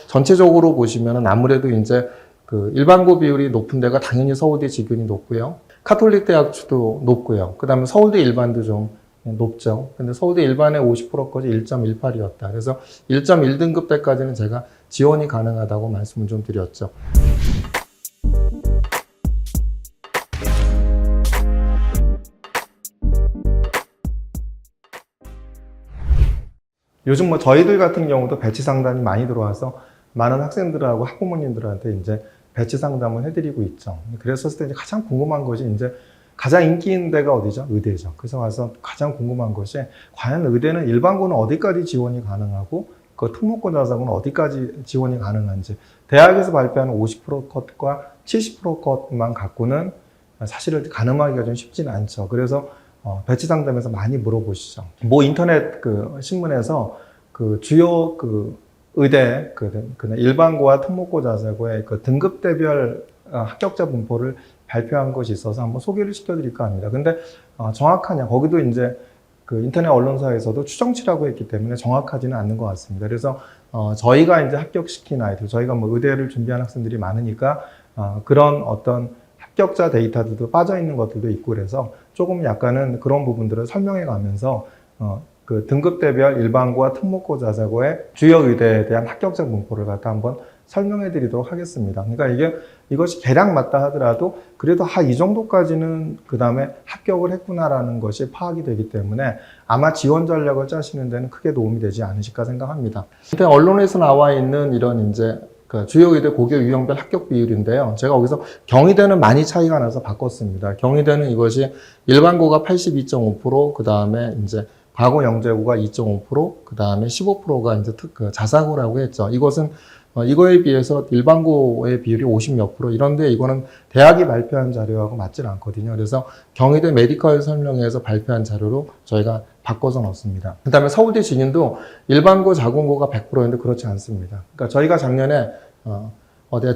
전체적으로 보시면은 아무래도 이제 그 일반고 비율이 높은 데가 당연히 서울대 직윤이 높고요. 카톨릭 대학주도 높고요. 그 다음에 서울대 일반도 좀 높죠. 근데 서울대 일반의 50%까지 1.18이었다. 그래서 1.1등급 때까지는 제가 지원이 가능하다고 말씀을 좀 드렸죠. 요즘 뭐 저희들 같은 경우도 배치 상담이 많이 들어와서 많은 학생들하고 학부모님들한테 이제 배치 상담을 해드리고 있죠. 그랬었을 때 이제 가장 궁금한 것이 이제 가장 인기 있는 데가 어디죠? 의대죠. 그래서 와서 가장 궁금한 것이 과연 의대는 일반고는 어디까지 지원이 가능하고 그 특목고 자사고는 어디까지 지원이 가능한지, 대학에서 발표하는 50% 컷과 70% 컷만 갖고는 사실은 가늠하기가 좀 쉽지는 않죠. 그래서 배치 상담에서 많이 물어보시죠. 뭐 인터넷 그 신문에서 그 주요 그 의대 그 일반고와 특목고 자사고의 그 등급대별 합격자 분포를 발표한 것이 있어서 한번 소개를 시켜드릴까 합니다. 근데 정확하냐? 거기도 이제 그 인터넷 언론사에서도 추정치라고 했기 때문에 정확하지는 않는 것 같습니다. 그래서 저희가 이제 합격시킨 아이들, 저희가 뭐 의대를 준비한 학생들이 많으니까 그런 어떤 합격자 데이터들도 빠져 있는 것들도 있고, 그래서 조금 약간은 그런 부분들을 설명해 가면서 그 등급대별 일반고와 특목고 자사고의 주요 의대에 대한 합격자 분포를 갖다 한번 설명해 드리도록 하겠습니다. 그러니까 이것이 개량 맞다 하더라도 그래도 이 정도까지는 그 다음에 합격을 했구나라는 것이 파악이 되기 때문에 아마 지원 전략을 짜시는 데는 크게 도움이 되지 않으실까 생각합니다. 일단 언론에서 나와 있는 이런 이제 그 주요 의대 고교 유형별 합격 비율인데요. 제가 거기서 경희대는 많이 차이가 나서 바꿨습니다. 경희대는 이것이 일반고가 82.5%, 그 다음에 이제 과거 영재고가 2.5%, 그 다음에 15%가 이제 자사고라고 했죠. 이것은 이거에 비해서 일반고의 비율이 50몇 %, 이런데 이거는 대학이 발표한 자료하고 맞질 않거든요. 그래서 경희대 메디컬 설명회에서 발표한 자료로 저희가 바꿔서 넣습니다. 그 다음에 서울대 진인도 일반고 자공고가 100%인데 그렇지 않습니다. 그러니까 저희가 작년에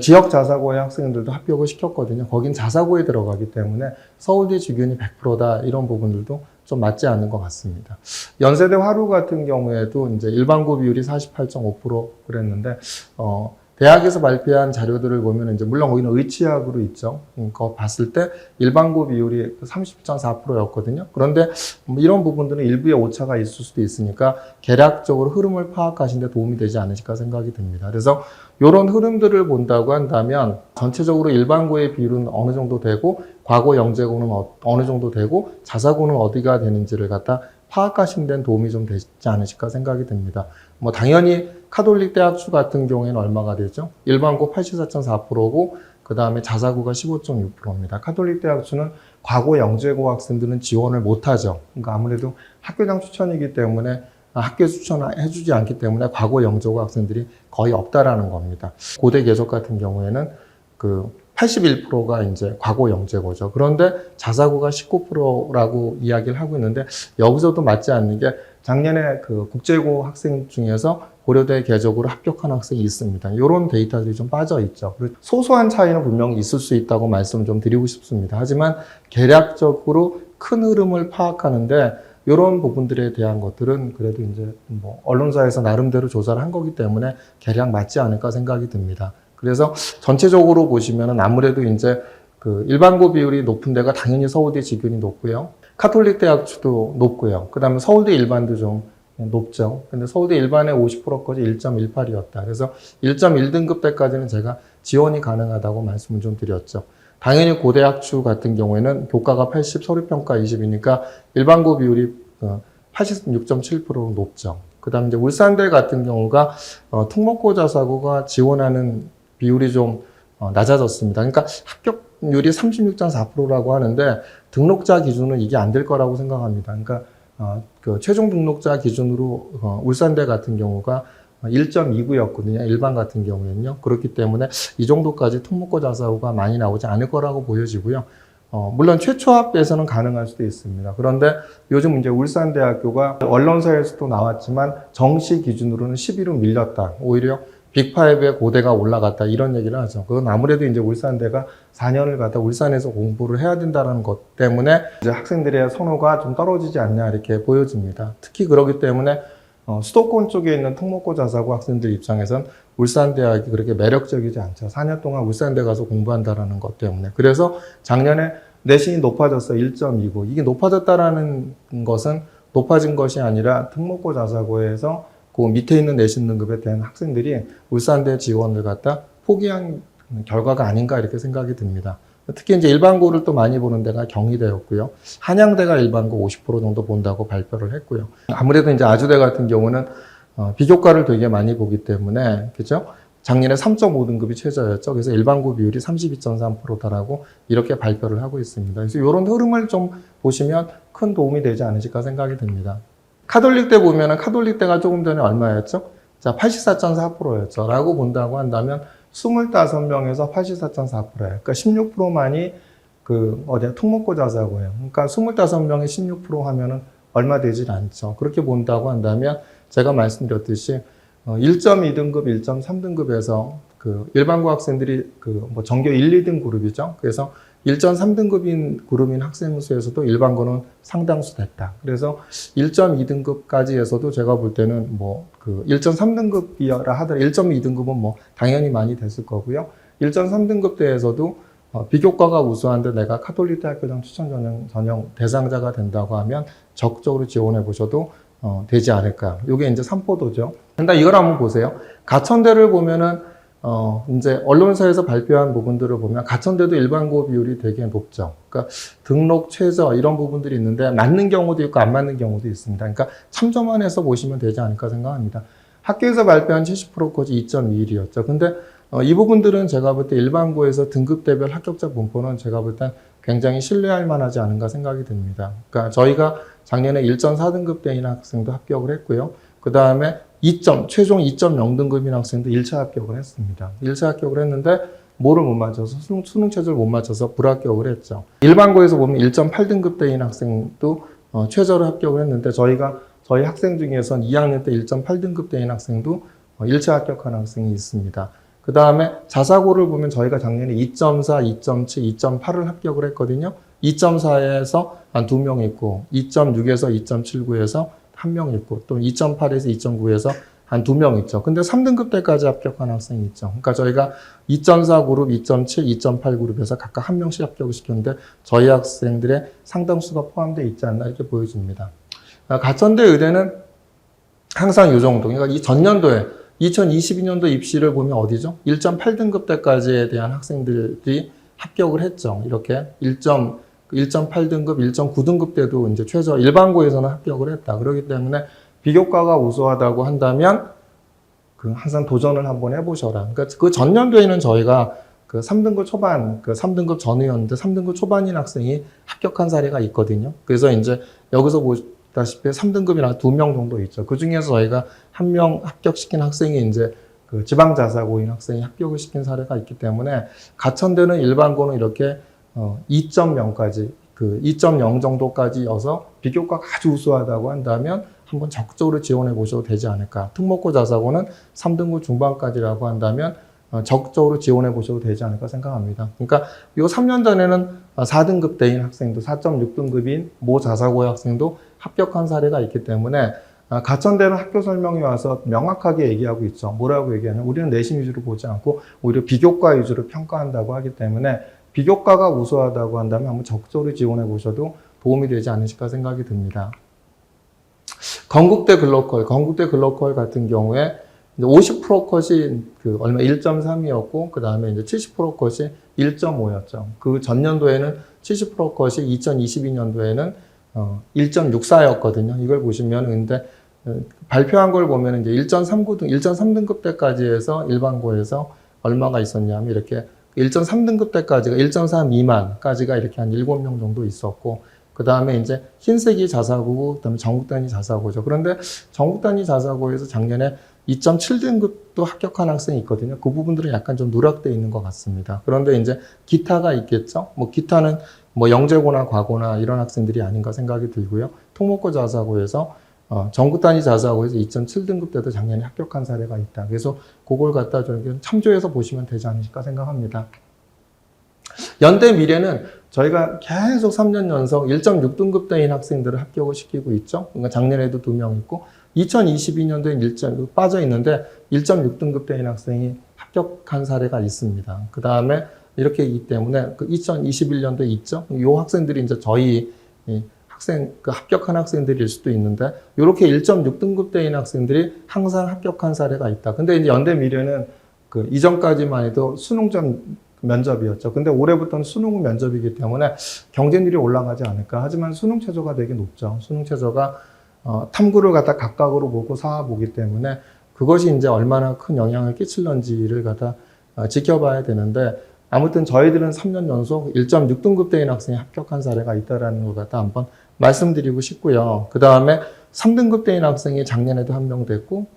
지역 자사고의 학생들도 합격을 시켰거든요. 거긴 자사고에 들어가기 때문에 서울대 직윤이 100%다 이런 부분들도 좀 맞지 않는 것 같습니다. 연세대 화루 같은 경우에도 이제 일반고 비율이 48.5% 그랬는데 대학에서 발표한 자료들을 보면 이제 물론 거기는 의치학으로 있죠. 그거 봤을 때 일반고 비율이 30.4%였거든요. 그런데 이런 부분들은 일부의 오차가 있을 수도 있으니까 개략적으로 흐름을 파악하시는 데 도움이 되지 않으실까 생각이 듭니다. 그래서 이런 흐름들을 본다고 한다면 전체적으로 일반고의 비율은 어느 정도 되고 과거 영재고는 어느 정도 되고 자사고는 어디가 되는지를 갖다 파악하시는 데는 도움이 좀 되지 않으실까 생각이 듭니다. 뭐 당연히 카톨릭 대학주 같은 경우에는 얼마가 되죠? 일반고 84.4%고 그 다음에 자사고가 15.6%입니다. 카톨릭 대학주는 과거 영재고 학생들은 지원을 못하죠. 그러니까 아무래도 학교장 추천이기 때문에 학교 추천해주지 않기 때문에 과거 영재고 학생들이 거의 없다라는 겁니다. 고대 계속 같은 경우에는 그 81%가 이제 과거 영재고죠. 그런데 자사고가 19%라고 이야기를 하고 있는데 여기서도 맞지 않는 게 작년에 그 국제고 학생 중에서 고려대 계적으로 합격한 학생이 있습니다. 이런 데이터들이 좀 빠져 있죠. 소소한 차이는 분명히 있을 수 있다고 말씀을 좀 드리고 싶습니다. 하지만 개략적으로 큰 흐름을 파악하는데 이런 부분들에 대한 것들은 그래도 이제 뭐 언론사에서 나름대로 조사를 한 거기 때문에 개략 맞지 않을까 생각이 듭니다. 그래서 전체적으로 보시면은 아무래도 이제 그 일반고 비율이 높은 데가 당연히 서울대 직윤이 높고요. 카톨릭 대학주도 높고요. 그 다음에 서울대 일반도 좀 높죠. 근데 서울대 일반의 50%까지 1.18이었다. 그래서 1.1등급 때까지는 제가 지원이 가능하다고 말씀을 좀 드렸죠. 당연히 고대학주 같은 경우에는 교과가 80, 서류평가 20이니까 일반고 비율이 86.7%로 높죠. 그 다음에 이제 울산대 같은 경우가 특목고 자사고가 지원하는 비율이 좀 낮아졌습니다. 그러니까 합격률이 36.4%라고 하는데 등록자 기준은 이게 안 될 거라고 생각합니다. 그러니까 그 최종 등록자 기준으로 울산대 같은 경우가 1.29였거든요. 일반 같은 경우에는요. 그렇기 때문에 이 정도까지 특목고 자사고가 많이 나오지 않을 거라고 보여지고요. 물론 최초합에서는 가능할 수도 있습니다. 그런데 요즘 이제 울산대학교가 언론사에서도 나왔지만 정시 기준으로는 10위로 밀렸다. 오히려 빅5에 고대가 올라갔다. 이런 얘기를 하죠. 그건 아무래도 이제 울산대가 4년을 갖다 울산에서 공부를 해야 된다는 것 때문에 이제 학생들의 선호가 좀 떨어지지 않냐 이렇게 보여집니다. 특히 그렇기 때문에 수도권 쪽에 있는 특목고 자사고 학생들 입장에선 울산대학이 그렇게 매력적이지 않죠. 4년 동안 울산대 가서 공부한다라는 것 때문에. 그래서 작년에 내신이 높아졌어요. 1.29. 이게 높아졌다라는 것은 높아진 것이 아니라 특목고 자사고에서 그 밑에 있는 내신 등급에 대한 학생들이 울산대 지원을 갖다 포기한 결과가 아닌가 이렇게 생각이 듭니다. 특히 이제 일반고를 또 많이 보는 데가 경희대였고요. 한양대가 일반고 50% 정도 본다고 발표를 했고요. 아무래도 이제 아주대 같은 경우는 비교과를 되게 많이 보기 때문에, 그죠? 작년에 3.5등급이 최저였죠. 그래서 일반고 비율이 32.3%다라고 이렇게 발표를 하고 있습니다. 그래서 이런 흐름을 좀 보시면 큰 도움이 되지 않으실까 생각이 듭니다. 카톨릭대 보면은 카톨릭대가 조금 전에 얼마였죠? 자, 84.4%였죠. 라고 본다고 한다면 25명에서 84.4%예요. 그러니까 16%만이 특목고 자사고예요. 그러니까 25명에 16% 하면은 얼마 되질 않죠. 그렇게 본다고 한다면 제가 말씀드렸듯이 1.2등급, 1.3등급에서 일반고 학생들이 전교 1, 2등 그룹이죠. 그래서 1.3등급인 그룹인 학생 수에서도 일반고는 상당수 됐다. 그래서 1.2등급까지에서도 제가 볼 때는 1.3등급이라 하더라도 1.2등급은 당연히 많이 됐을 거고요. 1.3등급 대에서도 비교과가 우수한데 내가 카톨릭대학교장 추천 전형 대상자가 된다고 하면 적극적으로 지원해 보셔도 되지 않을까. 이게 이제 삼포도죠. 근데 이걸 한번 보세요. 가천대를 보면은 이제 언론사에서 발표한 부분들을 보면 가천대도 일반고 비율이 되게 높죠. 그러니까 등록 최저 이런 부분들이 있는데 맞는 경우도 있고 안 맞는 경우도 있습니다. 그러니까 참조만 해서 보시면 되지 않을까 생각합니다. 학교에서 발표한 70%까지 2.21이었죠. 근데 이 부분들은 제가 볼 때 일반고에서 등급대별 합격자 분포는 제가 볼 땐 굉장히 신뢰할 만하지 않은가 생각이 듭니다. 그러니까 저희가 작년에 1.4등급대인 학생도 합격을 했고요. 그 다음에 최종 2.0등급인 학생도 1차 합격을 했습니다. 1차 합격을 했는데 뭐를 못 맞춰서 수능 최저를 못 맞춰서 불합격을 했죠. 일반고에서 보면 1.8등급대인 학생도 최저로 합격을 했는데 저희 학생 중에서는 2학년 때 1.8등급대인 학생도 1차 합격한 학생이 있습니다. 그 다음에 자사고를 보면 저희가 작년에 2.4, 2.7, 2.8을 합격을 했거든요. 2.4에서 한 2명 있고 2.6에서 2.79에서 1명 있고 또 2.8에서 2.9에서 한 2명 있죠. 근데 3등급 때까지 합격한 학생이 있죠. 그러니까 저희가 2.4 그룹, 2.7, 2.8 그룹에서 각각 한 명씩 합격을 시켰는데 저희 학생들의 상당수가 포함되어 있지 않나 이렇게 보여집니다. 가천대 의대는 항상 이 정도. 그러니까 이 전년도에 2022년도 입시를 보면 어디죠? 1.8등급 때까지에 대한 학생들이 합격을 했죠. 이렇게 1.8등급, 1.9등급 때도 이제 최저 일반고에서는 합격을 했다. 그렇기 때문에 비교과가 우수하다고 한다면 항상 도전을 한번 해보셔라. 그러니까 그 전년도에는 저희가 3등급 초반, 3등급 전이었는데 3등급 초반인 학생이 합격한 사례가 있거든요. 그래서 이제 여기서 보다시피 3등급이나 2명 정도 있죠. 그 중에서 저희가 1명 합격시킨 학생이 이제 지방자사고인 학생이 합격을 시킨 사례가 있기 때문에 가천대는 일반고는 이렇게 2.0까지 2.0 정도까지여서 비교과가 아주 우수하다고 한다면 한번 적극적으로 지원해 보셔도 되지 않을까. 특목고 자사고는 3등급 중반까지라고 한다면 적극적으로 지원해 보셔도 되지 않을까 생각합니다. 그러니까 요 3년 전에는 4등급대인 학생도 4.6등급인 모 자사고의 학생도 합격한 사례가 있기 때문에 가천대는 학교 설명이 와서 명확하게 얘기하고 있죠. 뭐라고 얘기하냐면 우리는 내신 위주로 보지 않고 오히려 비교과 위주로 평가한다고 하기 때문에 비교과가 우수하다고 한다면 한번 적극적으로 지원해 보셔도 도움이 되지 않으실까 생각이 듭니다. 건국대 글로컬 같은 경우에 50% 컷이 얼마 1.3이었고 그 다음에 이제 70% 컷이 1.5였죠. 그 전년도에는 70% 컷이 2022년도에는 1.64였거든요. 이걸 보시면 근데 발표한 걸 보면 이제 1.3등급 때까지 해서 일반고에서 얼마가 있었냐면 이렇게 1.3등급 때까지가 1.3 미만까지가 이렇게 한 7명 정도 있었고 그 다음에 이제 흰색이 자사고고 그 다음에 전국 단위 자사고죠. 그런데 전국 단위 자사고에서 작년에 2.7등급도 합격한 학생이 있거든요. 그 부분들은 약간 좀 누락되어 있는 것 같습니다. 그런데 이제 기타가 있겠죠. 기타는 영재고나 과고나 이런 학생들이 아닌가 생각이 들고요. 통목고 자사고에서 전국 단위 자사고에서 2.7등급 때도 작년에 합격한 사례가 있다. 그래서 그걸 갖다 좀 참조해서 보시면 되지 않을까 생각합니다. 연대 미래는 저희가 계속 3년 연속 1.6등급 대인 학생들을 합격을 시키고 있죠. 그러니까 작년에도 2명 있고 2022년도에 빠져 있는데 1.6등급 대인 학생이 합격한 사례가 있습니다. 그 다음에 이렇게 있기 때문에 그 2021년도에 있죠. 이 학생들이 이제 저희 합격한 학생들일 수도 있는데, 이렇게 1.6등급 대인 학생들이 항상 합격한 사례가 있다. 근데 이제 연대미래는 그 이전까지만 해도 수능전 면접이었죠. 근데 올해부터는 수능 면접이기 때문에 경쟁률이 올라가지 않을까. 하지만 수능 최저가 되게 높죠. 수능 최저가 탐구를 갖다 각각으로 보고 사보기 때문에 그것이 이제 얼마나 큰 영향을 끼칠런지를 갖다 지켜봐야 되는데, 아무튼 저희들은 3년 연속 1.6등급 대인 학생이 합격한 사례가 있다는 걸 갖다 한번 말씀드리고 싶고요. 그 다음에 3등급 대인 학생이 작년에도 한 명 됐고,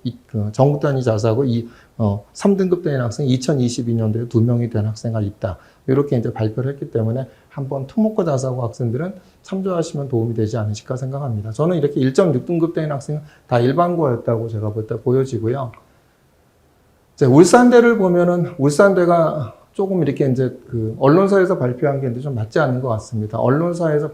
전국 단위 자사고 3등급 대인 학생이 2022년도에 2명이 된 학생가 있다. 이렇게 이제 발표를 했기 때문에 한번 특목고 자사고 학생들은 참조하시면 도움이 되지 않으실까 생각합니다. 저는 이렇게 1.6등급 대인 학생은 다 일반고였다고 제가 볼 때 보여지고요. 이제 울산대를 보면은 울산대가 조금 이렇게 이제 언론사에서 발표한 게 좀 맞지 않는 것 같습니다. 언론사에서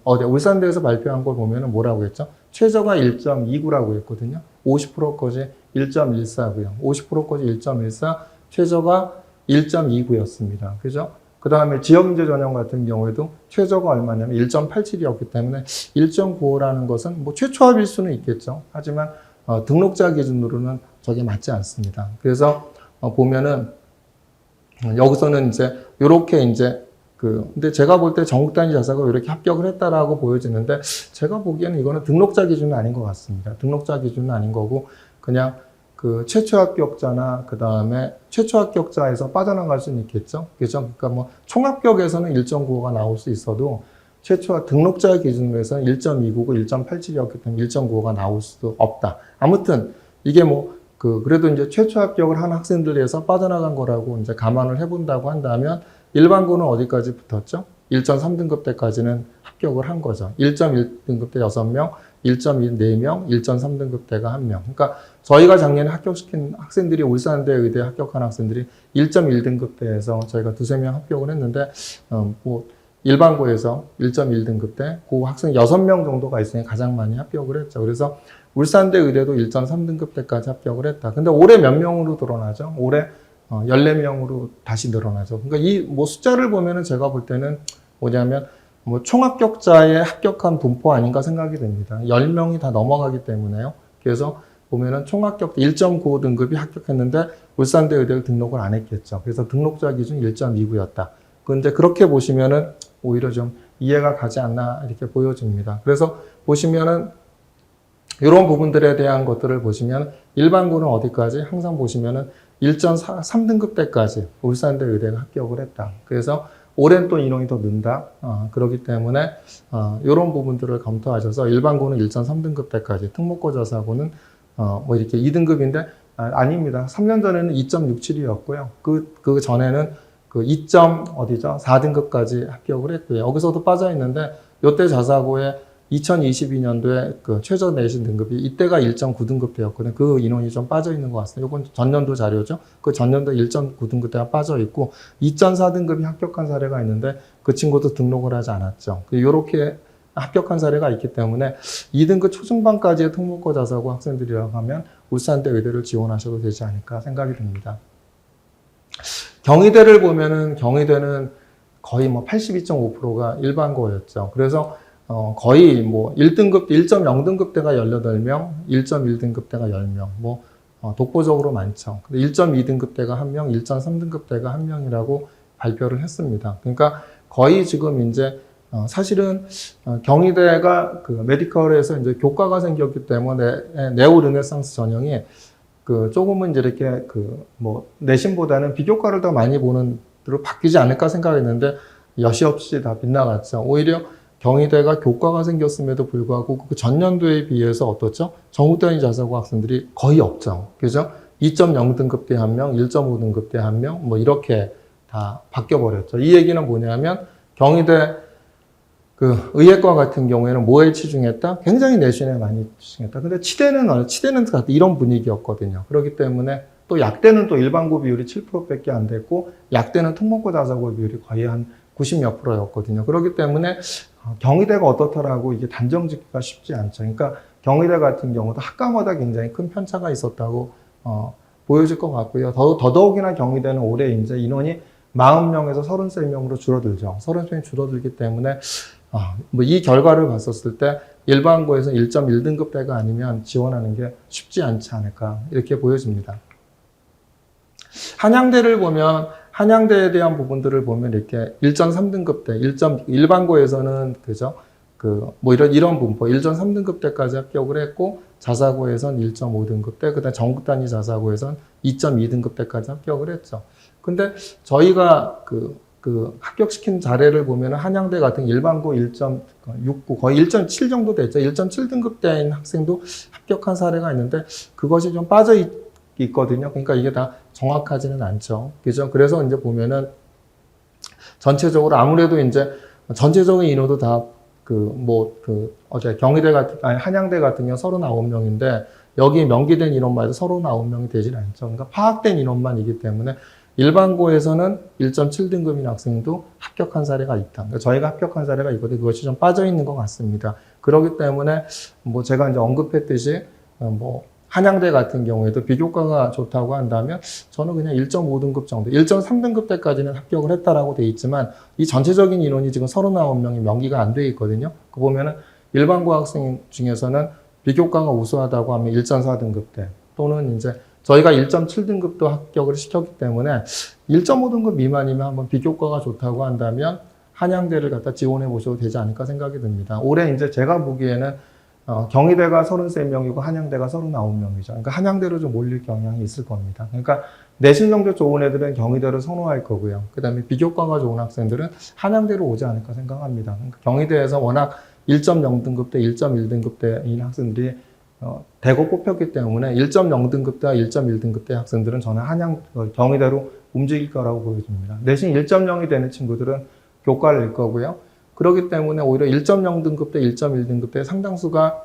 울산대에서 발표한 걸 보면은 뭐라고 했죠? 최저가 1.29라고 했거든요. 50%까지 1.14고요. 50%까지 1.14, 최저가 1.29였습니다. 그죠? 그 다음에 지역인재 전형 같은 경우에도 최저가 얼마냐면 1.87이었기 때문에 1.95라는 것은 뭐 최초합일 수는 있겠죠. 하지만 등록자 기준으로는 저게 맞지 않습니다. 그래서 보면은 여기서는 이제 요렇게 이제 근데 제가 볼 때 전국 단위 자사가 이렇게 합격을 했다라고 보여지는데, 제가 보기에는 이거는 등록자 기준은 아닌 것 같습니다. 등록자 기준은 아닌 거고, 그냥 최초 합격자나 그 다음에 최초 합격자에서 빠져나갈 수는 있겠죠. 그죠? 그러니까 뭐 총합격에서는 1.95가 나올 수 있어도 최초 등록자 기준으로 해서는 1.29고 1.87이었기 때문에 1.95가 나올 수도 없다. 아무튼 이게 그래도 이제 최초 합격을 한 학생들에서 빠져나간 거라고 이제 감안을 해본다고 한다면, 일반고는 어디까지 붙었죠? 1.3등급 때까지는 합격을 한 거죠. 1.1등급 때 6명, 1.1 4명, 1.3등급 때가 1명. 그러니까 저희가 작년에 합격시킨 학생들이, 울산대 의대에 합격한 학생들이 1.1등급 때에서 저희가 2-3명 합격을 했는데, 일반고에서 1.1등급 때 그 학생 6명 정도가 있으니 가장 많이 합격을 했죠. 그래서 울산대 의대도 1.3등급 때까지 합격을 했다. 근데 올해 몇 명으로 늘어나죠? 올해 14명으로 다시 늘어나죠. 그러니까 이 숫자를 보면은 제가 볼 때는 뭐냐면 총합격자의 합격한 분포 아닌가 생각이 됩니다. 10명이 다 넘어가기 때문에요. 그래서 보면은 총합격 1.95등급이 합격했는데 울산대 의대를 등록을 안 했겠죠. 그래서 등록자 기준 1.29였다. 그런데 그렇게 보시면은 오히려 좀 이해가 가지 않나 이렇게 보여집니다. 그래서 보시면은 이런 부분들에 대한 것들을 보시면, 일반고는 어디까지? 항상 보시면은 1.3등급 때까지 울산대 의대가 합격을 했다. 그래서 올해는 또 인원이 더 는다. 그렇기 때문에 이런 부분들을 검토하셔서 일반고는 1.3등급 때까지, 특목고 자사고는 이렇게 2등급인데 아닙니다. 3년 전에는 2.67이었고요. 그 전에는 4등급까지 합격을 했고요. 여기서도 빠져 있는데, 이때 자사고에 2022년도에 최저 내신 등급이 이때가 1.9등급 때였거든요. 그 인원이 좀 빠져 있는 것 같습니다. 이건 전년도 자료죠. 그 전년도 1.9등급 때가 빠져 있고 2.4등급이 합격한 사례가 있는데 그 친구도 등록을 하지 않았죠. 이렇게 합격한 사례가 있기 때문에 2등급 초중반까지의 특목고 자사고 학생들이라고 하면 울산대 의대를 지원하셔도 되지 않을까 생각이 듭니다. 경희대를 보면은 경희대는 거의 82.5%가 일반고였죠. 그래서 거의 1등급, 1.0등급 대가 18명, 1.1등급 대가 10명, 독보적으로 많죠. 근데 1.2등급 대가 1명, 1.3등급 대가 1명이라고 발표를 했습니다. 그러니까 거의 지금 이제, 사실은, 경희대가 메디컬에서 이제 교과가 생겼기 때문에 네오 르네상스 전형이 조금은 이제 이렇게 내신보다는 비교과를 더 많이 보는 대로 바뀌지 않을까 생각했는데 여시없이 다 빗나갔죠. 오히려 경희대가 교과가 생겼음에도 불구하고 그 전년도에 비해서 어떻죠? 전국 단위 자사고 학생들이 거의 없죠. 그죠? 2.0등급 대 1명, 1.5등급 대 1명, 이렇게 다 바뀌어버렸죠. 이 얘기는 뭐냐면 경희대 의예과 같은 경우에는 뭐에 치중했다? 굉장히 내신에 많이 치중했다. 근데 치대는 이런 분위기였거든요. 그렇기 때문에 또 약대는 또 일반고 비율이 7%밖에 안 됐고, 약대는 특목고 자사고 비율이 거의 한 90몇 %였거든요. 그렇기 때문에 경희대가 어떻더라고 이게 단정 짓기가 쉽지 않죠. 그러니까 경희대 같은 경우도 학과마다 굉장히 큰 편차가 있었다고 보여질 것 같고요. 더더욱이나 경희대는 올해 이제 인원이 40명에서 33명으로 줄어들죠. 33명이 줄어들기 때문에 뭐 이 결과를 봤었을 때 일반고에서 1.1등급대가 아니면 지원하는 게 쉽지 않지 않을까 이렇게 보여집니다. 한양대를 보면 한양대에 대한 부분들을 보면 이렇게 1.3등급대, 일반고에서는 그죠? 뭐 이런 분포 1.3등급대까지 합격을 했고 자사고에선 1.5등급대, 그다음 전국 단위 자사고에선 2.2등급대까지 합격을 했죠. 근데 저희가 합격시킨 사례를 보면 한양대 같은 일반고 1.69 거의 1.7 정도 됐죠. 1.7등급대인 학생도 합격한 사례가 있는데 그것이 좀 빠져 있거든요. 그러니까 이게 다 정확하지는 않죠. 그죠? 그래서 이제 보면은 전체적으로 아무래도 이제 전체적인 인원도 다 경희대 한양대 같은 경우 39명인데 여기 명기된 인원만 해도 39명이 되질 않죠. 그러니까 파악된 인원만이기 때문에 일반고에서는 1.7등급인 학생도 합격한 사례가 있다. 그러니까 저희가 합격한 사례가 있거든요. 그것이 좀 빠져 있는 것 같습니다. 그렇기 때문에 뭐 제가 이제 언급했듯이 한양대 같은 경우에도 비교과가 좋다고 한다면 저는 그냥 1.5등급 정도, 1.3등급 때까지는 합격을 했다라고 돼 있지만 이 전체적인 인원이 지금 39명이 명기가 안 돼 있거든요. 그 보면은 일반고 학생 중에서는 비교과가 우수하다고 하면 1.4등급 때 또는 이제 저희가 1.7등급도 합격을 시켰기 때문에 1.5등급 미만이면 한번 비교과가 좋다고 한다면 한양대를 갖다 지원해 보셔도 되지 않을까 생각이 듭니다. 올해 이제 제가 보기에는 경희대가 33명이고 한양대가 39명이죠. 그러니까 한양대로 좀 몰릴 경향이 있을 겁니다. 그러니까 내신 성적 좋은 애들은 경희대를 선호할 거고요. 그 다음에 비교과가 좋은 학생들은 한양대로 오지 않을까 생각합니다. 그러니까 경희대에서 워낙 1.0등급대, 1.1등급대인 학생들이 대거 뽑혔기 때문에 1.0등급대와 1.1등급대 학생들은 저는 경희대로 움직일 거라고 보여집니다. 내신 1.0이 되는 친구들은 교과를 낼 거고요. 그렇기 때문에 오히려 1.0등급대, 1.1등급대 상당수가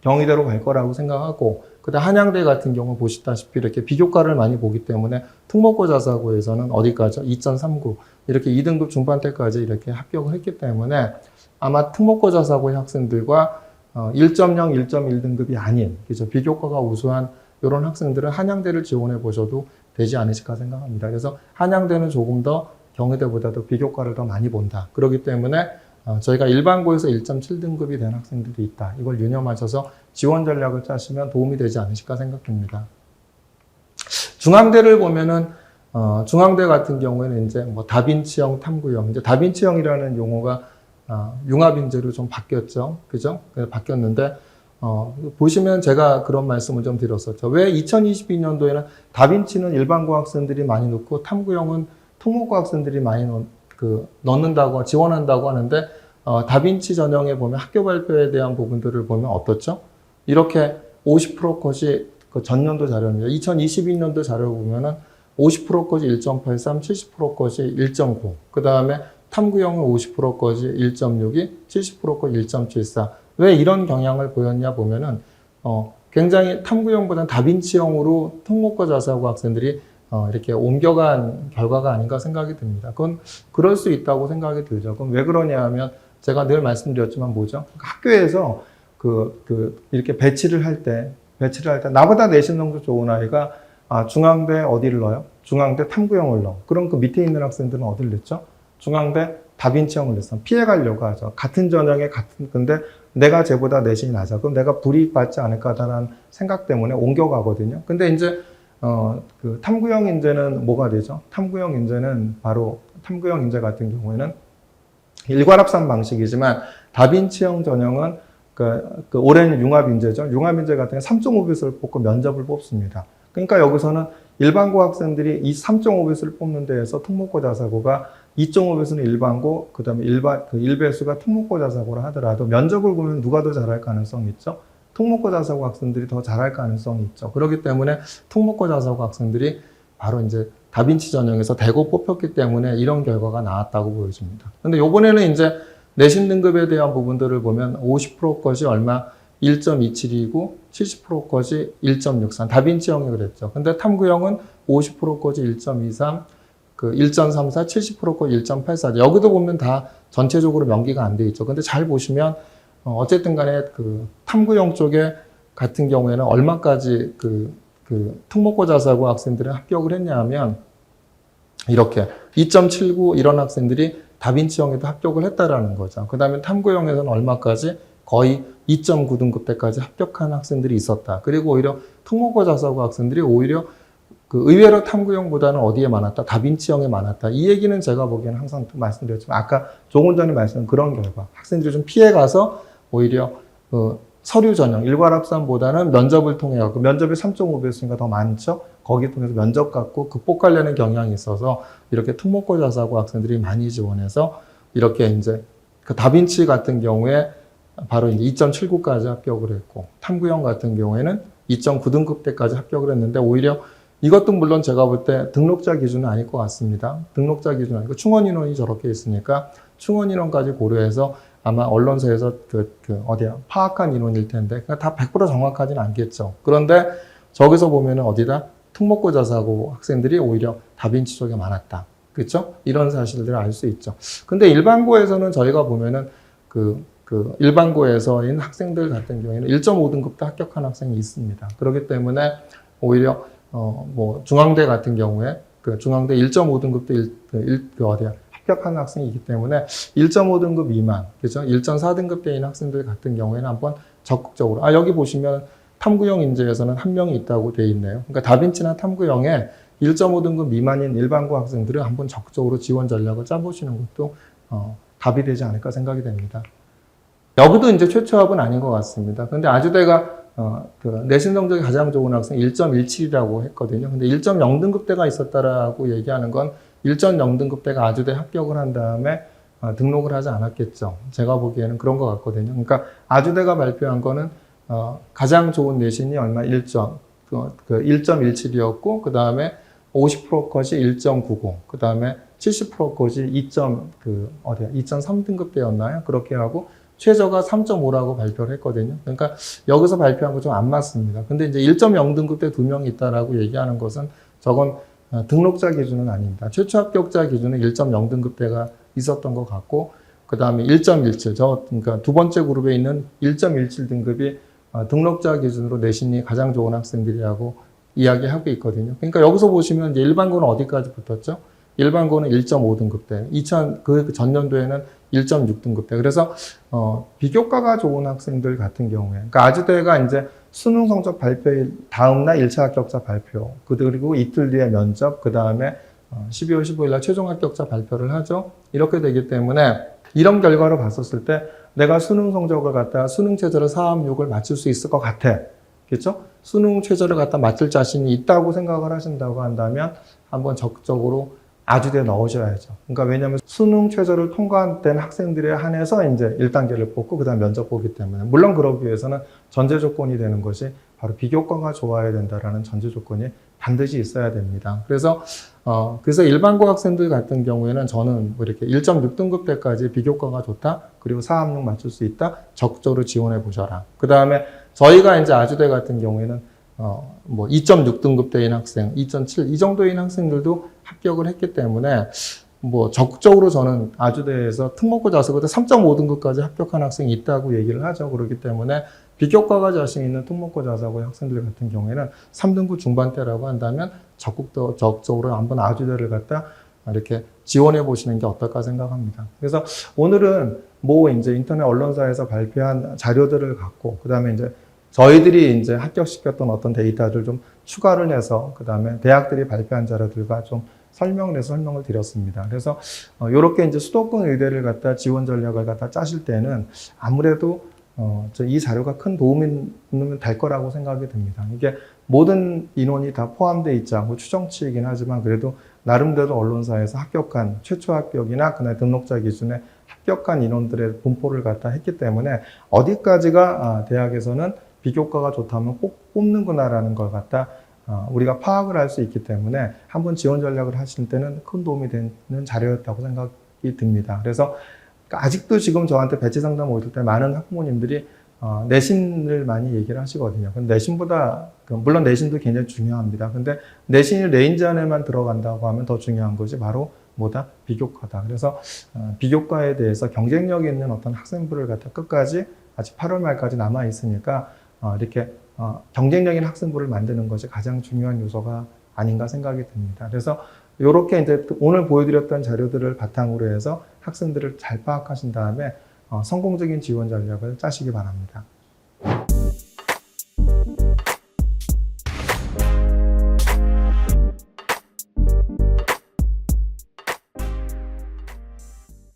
경희대로 갈 거라고 생각하고 그다음 한양대 같은 경우 보시다시피 이렇게 비교과를 많이 보기 때문에 특목고 자사고에서는 어디까지 2.39 이렇게 2등급 중반대까지 이렇게 합격을 했기 때문에 아마 특목고 자사고의 학생들과 1.0, 1.1등급이 아닌 그죠? 비교과가 우수한 이런 학생들은 한양대를 지원해 보셔도 되지 않으실까 생각합니다. 그래서 한양대는 조금 더 경희대보다도 비교과를 더 많이 본다. 그렇기 때문에 저희가 일반고에서 1.7등급이 된 학생들이 있다. 이걸 유념하셔서 지원 전략을 짜시면 도움이 되지 않으실까 생각됩니다. 중앙대를 보면은 중앙대 같은 경우에는 이제 뭐 다빈치형, 탐구형, 이제 다빈치형이라는 용어가 융합인재로 좀 바뀌었죠. 그죠? 바뀌었는데 보시면 제가 그런 말씀을 좀 드렸었죠. 왜 2022년도에는 다빈치는 일반고 학생들이 많이 넣고 탐구형은 특목고 학생들이 많이 넣는다고 지원한다고 하는데 다빈치 전형에 보면 학교 발표에 대한 부분들을 보면 어떻죠? 이렇게 50% 컷이 그 전년도 자료입니다. 2022년도 자료를 보면은 50% 컷이 1.83, 70% 컷이 1.9. 그 다음에 탐구형은 50% 컷이 1.62, 70% 컷 1.74. 왜 이런 경향을 보였냐 보면은 굉장히 탐구형보다는 다빈치형으로 특목고 자사고 학생들이 이렇게 옮겨간 결과가 아닌가 생각이 듭니다. 그건 그럴 수 있다고 생각이 들죠. 그럼 왜 그러냐 하면 제가 늘 말씀드렸지만 뭐죠? 학교에서 이렇게 배치를 할 때 나보다 내신 성적 좋은 아이가 중앙대 어디를 넣어요? 중앙대 탐구형을 넣어. 그럼 그 밑에 있는 학생들은 어디를 냈죠? 중앙대 다빈치형을 냈어. 피해가려고 하죠. 같은 전형에 근데 내가 쟤보다 내신이 낮아. 그럼 내가 불이익받지 않을까라는 생각 때문에 옮겨가거든요. 근데 이제 탐구형 인재는 뭐가 되죠? 탐구형 인재 같은 경우에는 일괄합산 방식이지만 다빈치형 전형은 올해는 융합 인재죠. 융합 인재 같은 경우는 3.5배수를 뽑고 면접을 뽑습니다. 그러니까 여기서는 일반고 학생들이 이 3.5배수를 뽑는 데에서 특목고 자사고가 2.5배수는 일반고, 그 다음에 1배수가 특목고 자사고를 하더라도 면접을 보면 누가 더 잘할 가능성이 있죠? 특목고 자사고 학생들이 더 잘할 가능성이 있죠. 그렇기 때문에 특목고 자사고 학생들이 바로 이제 다빈치 전형에서 대거 뽑혔기 때문에 이런 결과가 나왔다고 보여집니다. 근데 요번에는 이제 내신 등급에 대한 부분들을 보면 50% 것이 얼마 1.27이고 70% 것이 1.63 다빈치형이 그랬죠. 근데 탐구형은 50% 것이 1.23 1.34, 70% 것 1.84 여기도 보면 다 전체적으로 명기가 안 돼 있죠. 근데 잘 보시면 어쨌든 간에 그 탐구형 쪽에 같은 경우에는 얼마까지 그 특목고 자사고 학생들은 합격을 했냐 하면 이렇게 2.79 이런 학생들이 다빈치형에도 합격을 했다라는 거죠. 그 다음에 탐구형에서는 얼마까지? 거의 2.9 등급 때까지 합격한 학생들이 있었다. 그리고 오히려 특목고 자사고 학생들이 오히려 그 의외로 탐구형보다는 어디에 많았다? 다빈치형에 많았다. 이 얘기는 제가 보기에는 항상 말씀드렸지만 아까 조금 전에 말씀드린 그런 결과. 학생들이 좀 피해가서 오히려 서류 전형, 일괄합산보다는 면접을 통해 갖고 면접이 3.5배였으니까 더 많죠. 거기 통해서 면접 갖고 극복하려는 경향이 있어서 이렇게 특목고 자사고 학생들이 많이 지원해서 이렇게 이제 그 다빈치 같은 경우에 바로 이제 2.79까지 합격을 했고 탐구형 같은 경우에는 2.9 등급 때까지 합격을 했는데 오히려 이것도 물론 제가 볼 때 등록자 기준은 아닐 것 같습니다. 등록자 기준은 아니고 충원 인원이 저렇게 있으니까 충원 인원까지 고려해서 아마 언론사에서 파악한 인원일 텐데 그러니까 다 100% 정확하지는 않겠죠. 그런데 저기서 보면은 어디다 특목고 자사고 학생들이 오히려 다빈치 쪽에 많았다. 그렇죠? 이런 사실들을 알 수 있죠. 근데 일반고에서는 저희가 보면은 일반고에서인 학생들 같은 경우에는 1.5 등급도 합격한 학생이 있습니다. 그렇기 때문에 오히려 중앙대 같은 경우에 중앙대 1.5 등급도 합격한 학생이 있기 때문에 1.5 등급 미만, 그죠? 1.4 등급대인 학생들 같은 경우에는 한번 적극적으로 여기 보시면 탐구형 인재에서는 한 명이 있다고 돼 있네요. 그러니까 다빈치나 탐구형에 1.5 등급 미만인 일반고 학생들은 한번 적극적으로 지원 전략을 짜보시는 것도 답이 되지 않을까 생각이 됩니다. 여기도 이제 최초 합은 아닌 것 같습니다. 근데 아주대가 내신 성적이 가장 좋은 학생 1.17이라고 했거든요. 근데 1.0 등급대가 있었다라고 얘기하는 건 1.0 등급대가 아주대 합격을 한 다음에 등록을 하지 않았겠죠. 제가 보기에는 그런 것 같거든요. 그러니까 아주대가 발표한 거는 가장 좋은 내신이 얼마 1.17이었고 그 다음에 50% 컷이 1.90, 그 다음에 70% 컷이 2.3 등급대였나요? 그렇게 하고 최저가 3.5라고 발표를 했거든요. 그러니까 여기서 발표한 거 좀 안 맞습니다. 근데 이제 1.0 등급대 2명이 있다라고 얘기하는 것은 저건 등록자 기준은 아닙니다. 최초 합격자 기준은 1.0 등급대가 있었던 것 같고, 그 다음에 1.17, 그러니까 두 번째 그룹에 있는 1.17 등급이 등록자 기준으로 내신이 가장 좋은 학생들이라고 이야기하고 있거든요. 그러니까 여기서 보시면 이제 일반고는 어디까지 붙었죠? 일반고는 1.5 등급대, 그 전년도에는 1.6 등급대. 그래서 비교과가 좋은 학생들 같은 경우에, 그러니까 아주대가 이제 수능 성적 발표일 다음날 1차 합격자 발표, 그리고 이틀 뒤에 면접, 그 다음에 12월 15일 날 최종 합격자 발표를 하죠. 이렇게 되기 때문에 이런 결과로 봤었을 때 내가 수능 성적을 갖다가 수능 최저를 4, 6을 맞출 수 있을 것 같아. 그렇죠? 수능 최저를 갖다 맞출 자신이 있다고 생각을 하신다고 한다면 한번 적극적으로 아주대에 넣으셔야죠. 그러니까 왜냐하면 수능 최저를 통과된 학생들에 한해서 이제 1단계를 뽑고 그다음 면접 보기 때문에 물론 그러기 위해서는 전제 조건이 되는 것이 바로 비교과가 좋아야 된다라는 전제 조건이 반드시 있어야 됩니다. 그래서 일반고 학생들 같은 경우에는 저는 뭐 이렇게 1.6 등급대까지 비교과가 좋다. 그리고 4, 6 맞출 수 있다. 적극적으로 지원해 보셔라. 그 다음에 저희가 이제 아주대 같은 경우에는 2.6 등급대인 학생, 2.7 이 정도인 학생들도 합격을 했기 때문에 적극적으로 저는 아주대에서 특목고 자사고때 3.5 등급까지 합격한 학생이 있다고 얘기를 하죠. 그렇기 때문에 비교과가 자신 있는 특목고 자사고 학생들 같은 경우에는 3등급 중반대라고 한다면 적극적으로 한번 아주대를 갖다 이렇게 지원해 보시는 게 어떨까 생각합니다. 그래서 오늘은 이제 인터넷 언론사에서 발표한 자료들을 갖고 그다음에 이제 저희들이 이제 합격시켰던 어떤 데이터를 좀 추가를 해서 그다음에 대학들이 발표한 자료들과 좀 설명을 드렸습니다. 그래서 이렇게 이제 수도권 의대를 갖다 지원 전략을 갖다 짜실 때는 아무래도 이 자료가 큰 도움이 될 거라고 생각이 듭니다. 이게 모든 인원이 다 포함되어 있지 않고 추정치이긴 하지만 그래도 나름대로 언론사에서 합격한 최초 합격이나 그날 등록자 기준에 합격한 인원들의 분포를 갖다 했기 때문에 어디까지가 대학에서는 비교과가 좋다면 꼭 뽑는구나라는 걸 갖다 우리가 파악을 할 수 있기 때문에 한번 지원 전략을 하실 때는 큰 도움이 되는 자료였다고 생각이 듭니다. 그래서 아직도 지금 저한테 배치 상담 오실 때 많은 학부모님들이 내신을 많이 얘기를 하시거든요. 근데 내신보다, 물론 내신도 굉장히 중요합니다. 근데 내신이 레인지 안에만 들어간다고 하면 더 중요한 것이 바로 비교과다. 그래서 비교과에 대해서 경쟁력 있는 어떤 학생부를 갖다 끝까지 아직 8월 말까지 남아 있으니까 이렇게 경쟁력인 학생부를 만드는 것이 가장 중요한 요소가 아닌가 생각이 듭니다. 그래서 이렇게 이제 오늘 보여드렸던 자료들을 바탕으로 해서 학생들을 잘 파악하신 다음에 성공적인 지원 전략을 짜시기 바랍니다.